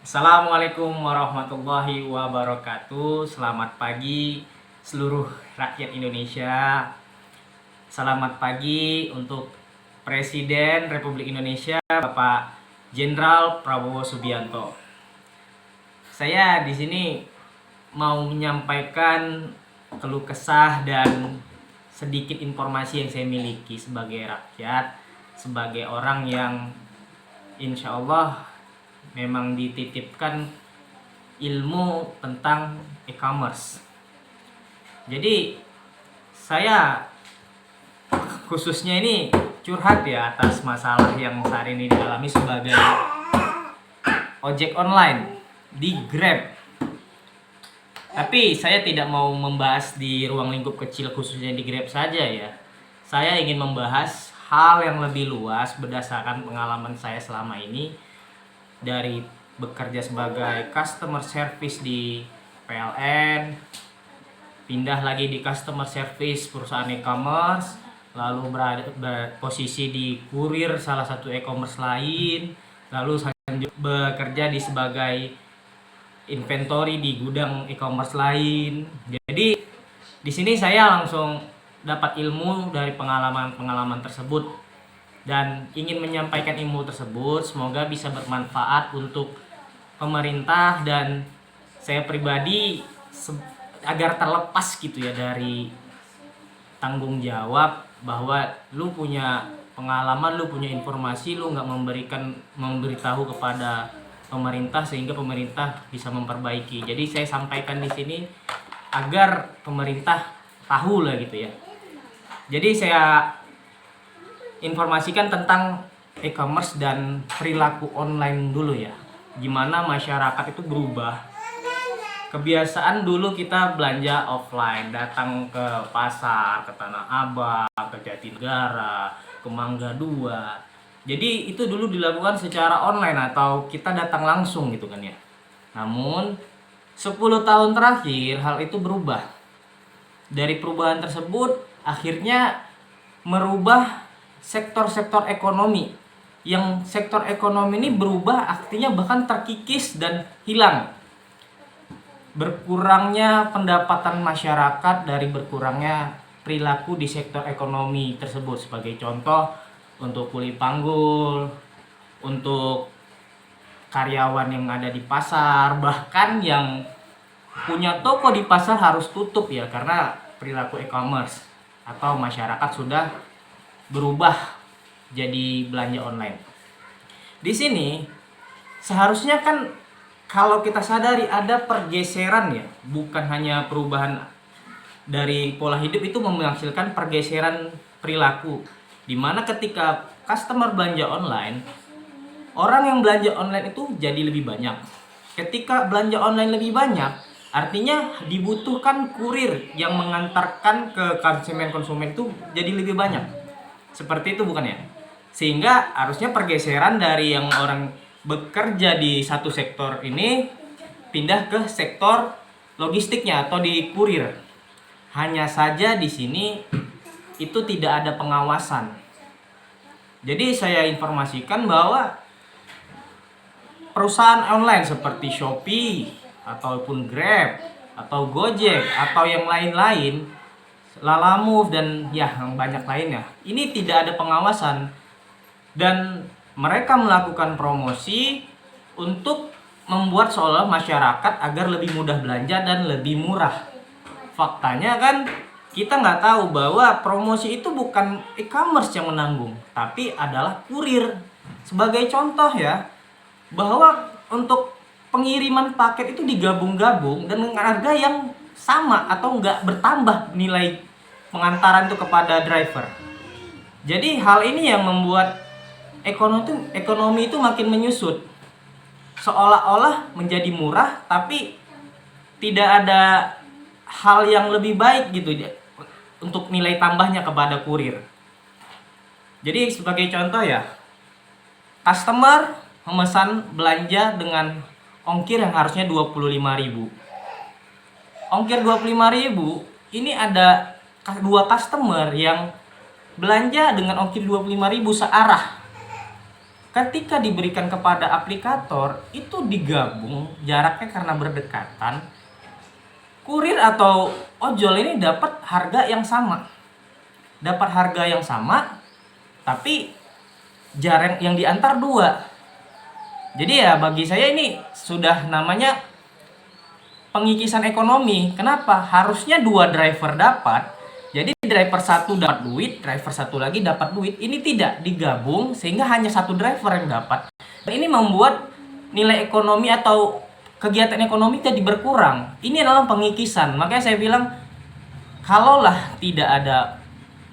Assalamualaikum warahmatullahi wabarakatuh. Selamat pagi seluruh rakyat Indonesia. Selamat pagi untuk Presiden Republik Indonesia Bapak Jenderal Prabowo Subianto. Saya di sini mau menyampaikan keluh kesah dan sedikit informasi yang saya miliki sebagai rakyat, sebagai orang yang insya Allah memang dititipkan ilmu tentang e-commerce. Jadi saya khususnya ini curhat ya atas masalah yang saat ini dialami sebagai ojek online di Grab. Tapi saya tidak mau membahas di ruang lingkup kecil khususnya di Grab saja ya. Saya ingin membahas hal yang lebih luas berdasarkan pengalaman saya selama ini dari bekerja sebagai customer service di PLN, pindah lagi di customer service perusahaan e-commerce, lalu berposisi di kurir salah satu e-commerce lain, lalu saya bekerja di sebagai inventory di gudang e-commerce lain. Jadi di sini saya langsung dapat ilmu dari pengalaman-pengalaman tersebut dan ingin menyampaikan ilmu tersebut, semoga bisa bermanfaat untuk pemerintah dan saya pribadi agar terlepas gitu ya dari tanggung jawab bahwa lu punya pengalaman, lu punya informasi, lu nggak memberitahu kepada pemerintah sehingga pemerintah bisa memperbaiki. Jadi saya sampaikan di sini agar pemerintah tahu lah gitu ya. Jadi saya informasikan tentang e-commerce dan perilaku online dulu ya. Gimana masyarakat itu berubah. Kebiasaan dulu kita belanja offline, datang ke pasar, ke Tanah Abang, ke Jatinegara, ke Mangga 2. Jadi itu dulu dilakukan secara online atau kita datang langsung gitu kan ya. Namun 10 tahun terakhir hal itu berubah. Dari perubahan tersebut akhirnya merubah sektor-sektor ekonomi. Yang sektor ekonomi ini berubah artinya bahkan terkikis dan hilang. Berkurangnya pendapatan masyarakat dari berkurangnya perilaku di sektor ekonomi tersebut. Sebagai contoh untuk kuli panggul, untuk karyawan yang ada di pasar, bahkan yang punya toko di pasar harus tutup ya karena perilaku e-commerce atau masyarakat sudah berubah jadi belanja online. Di sini seharusnya kan kalau kita sadari ada pergeseran ya, bukan hanya perubahan dari pola hidup itu menghasilkan pergeseran perilaku. Dimana ketika customer belanja online, orang yang belanja online itu jadi lebih banyak. Ketika belanja online lebih banyak, artinya dibutuhkan kurir yang mengantarkan ke konsumen itu jadi lebih banyak. Seperti itu bukan ya? Sehingga harusnya pergeseran dari yang orang bekerja di satu sektor ini pindah ke sektor logistiknya atau di kurir. Hanya saja di sini itu tidak ada pengawasan. Jadi saya informasikan bahwa perusahaan online seperti Shopee ataupun Grab atau Gojek atau yang lain-lain, Lalamove dan ya yang banyak lainnya, ini tidak ada pengawasan dan mereka melakukan promosi untuk membuat seolah masyarakat agar lebih mudah belanja dan lebih murah. Faktanya kan kita nggak tahu bahwa promosi itu bukan e-commerce yang menanggung, tapi adalah kurir. Sebagai contoh ya, bahwa untuk pengiriman paket itu digabung-gabung dan dengan harga yang sama atau nggak bertambah nilai pengantaran itu kepada driver. Jadi hal ini yang membuat ekonomi itu makin menyusut. Seolah-olah menjadi murah tapi tidak ada hal yang lebih baik gitu untuk nilai tambahnya kepada kurir. Jadi sebagai contoh ya, customer memesan belanja dengan ongkir yang harusnya 25.000. Ongkir 25.000 ini ada dua customer yang belanja dengan ongkir 25.000 searah. ketika diberikan kepada aplikator itu digabung jaraknya karena berdekatan, kurir atau ojol ini dapat harga yang sama. Dapat harga yang sama, tapi jarak yang diantar 2. Jadi ya bagi saya ini sudah namanya pengikisan ekonomi. Kenapa? Harusnya 2 driver dapat. Jadi driver satu dapat duit, driver satu lagi dapat duit. Ini tidak digabung sehingga hanya 1 driver yang dapat. Dan ini membuat nilai ekonomi atau kegiatan ekonomi jadi berkurang. Ini adalah pengikisan. Makanya saya bilang kalaulah tidak ada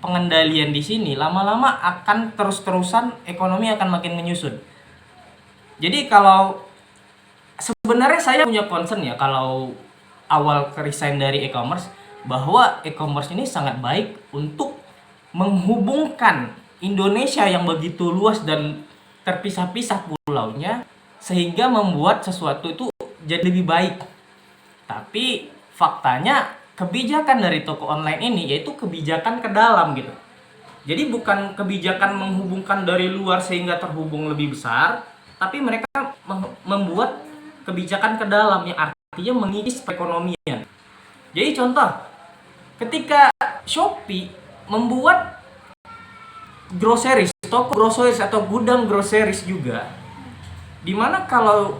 pengendalian di sini, lama-lama akan terus-terusan ekonomi akan makin menyusut. Jadi kalau sebenarnya saya punya concern ya kalau awal resign dari e-commerce, bahwa e-commerce ini sangat baik untuk menghubungkan Indonesia yang begitu luas dan terpisah-pisah pulaunya sehingga membuat sesuatu itu jadi lebih baik. Tapi faktanya kebijakan dari toko online ini yaitu kebijakan ke dalam gitu. Jadi bukan kebijakan menghubungkan dari luar sehingga terhubung lebih besar, tapi mereka membuat kebijakan ke dalam yang artinya mengikis perekonomian. Jadi contoh, ketika Shopee membuat groceries, toko groceries atau gudang groceries juga, dimana kalau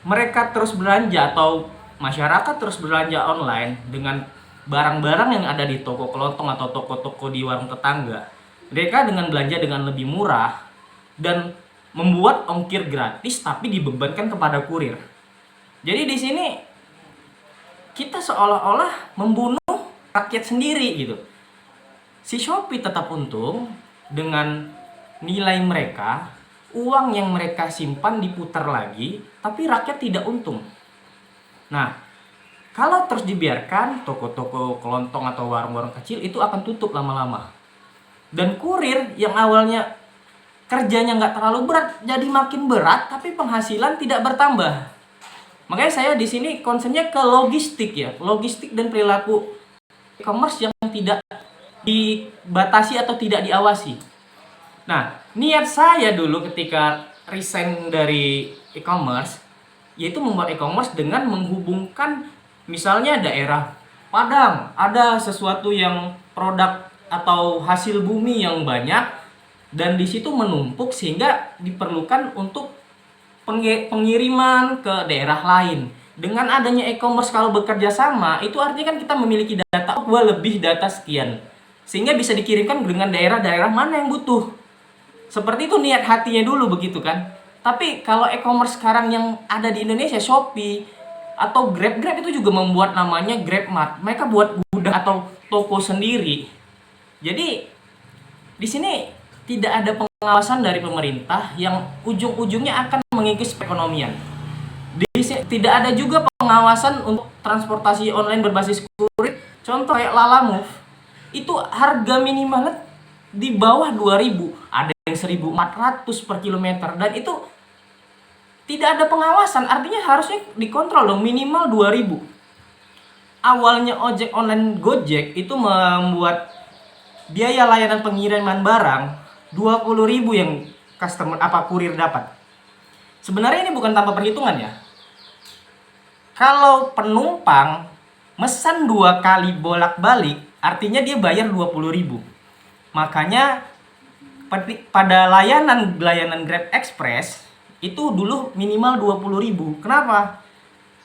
mereka terus belanja atau masyarakat terus belanja online dengan barang-barang yang ada di toko kelontong atau toko-toko di warung tetangga, mereka dengan belanja dengan lebih murah dan membuat ongkir gratis tapi dibebankan kepada kurir. Jadi di sini kita seolah-olah membunuh rakyat sendiri gitu. Si Shopee tetap untung dengan nilai mereka, uang yang mereka simpan diputar lagi, tapi rakyat tidak untung. Nah, kalau terus dibiarkan, toko-toko kelontong atau warung-warung kecil itu akan tutup lama-lama. Dan kurir yang awalnya kerjanya nggak terlalu berat jadi makin berat, tapi penghasilan tidak bertambah. Makanya saya di sini concernnya ke logistik ya, logistik dan perilaku e-commerce yang tidak dibatasi atau tidak diawasi. Nah, niat saya dulu ketika resign dari e-commerce yaitu membuat e-commerce dengan menghubungkan misalnya daerah Padang, ada sesuatu yang produk atau hasil bumi yang banyak dan di situ menumpuk sehingga diperlukan untuk pengiriman ke daerah lain. Dengan adanya e-commerce kalau bekerja sama, itu artinya kan kita memiliki data lebih data sekian. Sehingga bisa dikirimkan dengan daerah-daerah mana yang butuh. Seperti itu niat hatinya dulu begitu kan. Tapi kalau e-commerce sekarang yang ada di Indonesia, Shopee atau Grab itu juga membuat namanya GrabMart. Mereka buat gudang atau toko sendiri. Jadi di sini tidak ada pengawasan dari pemerintah yang ujung-ujungnya akan mengikis perekonomian. Di sini tidak ada juga pengawasan untuk transportasi online berbasis kurir. Contoh kayak Lalamove, itu harga minimalnya di bawah 2.000, ada yang 1.400 per kilometer dan itu tidak ada pengawasan, artinya harusnya dikontrol dong minimal 2.000. Awalnya ojek online Gojek itu membuat biaya layanan pengiriman barang 20.000 yang kurir dapat. Sebenarnya ini bukan tanpa perhitungan ya. Kalau penumpang mesan 2 kali bolak-balik, artinya dia bayar 20.000. Makanya pada layanan Grab Express itu dulu minimal 20.000. Kenapa?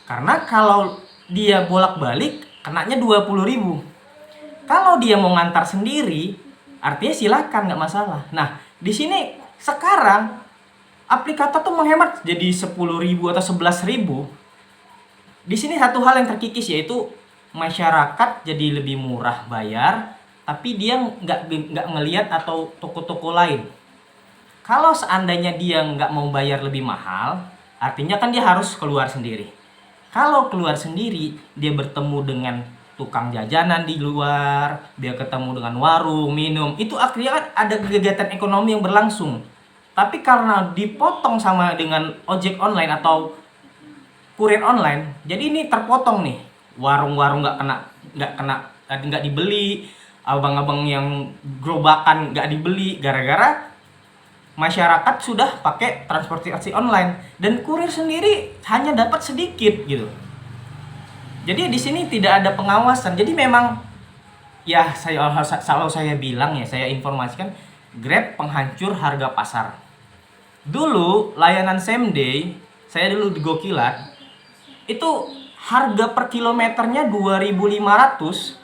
Karena kalau dia bolak-balik kenanya 20.000. Kalau dia mau ngantar sendiri, artinya silakan, nggak masalah. Nah, di sini sekarang aplikator tuh menghemat jadi 10.000 atau 11.000. Di sini satu hal yang terkikis yaitu masyarakat jadi lebih murah bayar, tapi dia nggak ngelihat atau toko-toko lain. Kalau seandainya dia nggak mau bayar lebih mahal, artinya kan dia harus keluar sendiri. Kalau keluar sendiri, dia bertemu dengan tukang jajanan di luar, dia ketemu dengan warung, minum, itu akhirnya kan ada kegiatan ekonomi yang berlangsung. Tapi karena dipotong sama dengan ojek online atau kurir online, jadi ini terpotong nih. Warung-warung nggak dibeli, abang-abang yang gerobakan nggak dibeli gara-gara masyarakat sudah pakai transportasi online dan kurir sendiri hanya dapat sedikit gitu. Jadi di sini tidak ada pengawasan. Jadi memang ya kalau saya bilang ya, saya informasikan, Grab penghancur harga pasar. Dulu layanan same day, saya dulu di Gokilat, itu harga per kilometernya 2.500,